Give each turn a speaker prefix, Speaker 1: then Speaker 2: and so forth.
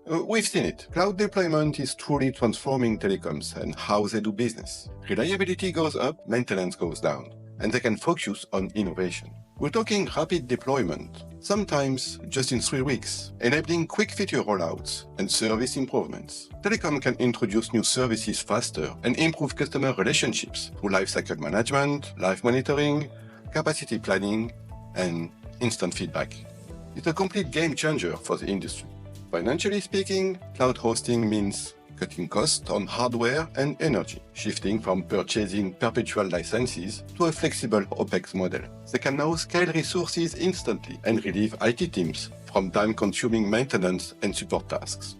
Speaker 1: We've seen it. Cloud deployment is truly transforming telecoms and how they do business. Reliability goes up, maintenance goes down, and they can focus on innovation. We're talking rapid deployment, sometimes just in 3 weeks, enabling quick feature rollouts and service improvements. Telecom can introduce new services faster and improve customer relationships through lifecycle management, live monitoring, capacity planning, and instant feedback. It's a complete game changer for the industry. Financially speaking, cloud hosting means cutting costs on hardware and energy, shifting from purchasing perpetual licenses to a flexible OpEx model. They can now scale resources instantly and relieve IT teams from time-consuming maintenance and support tasks.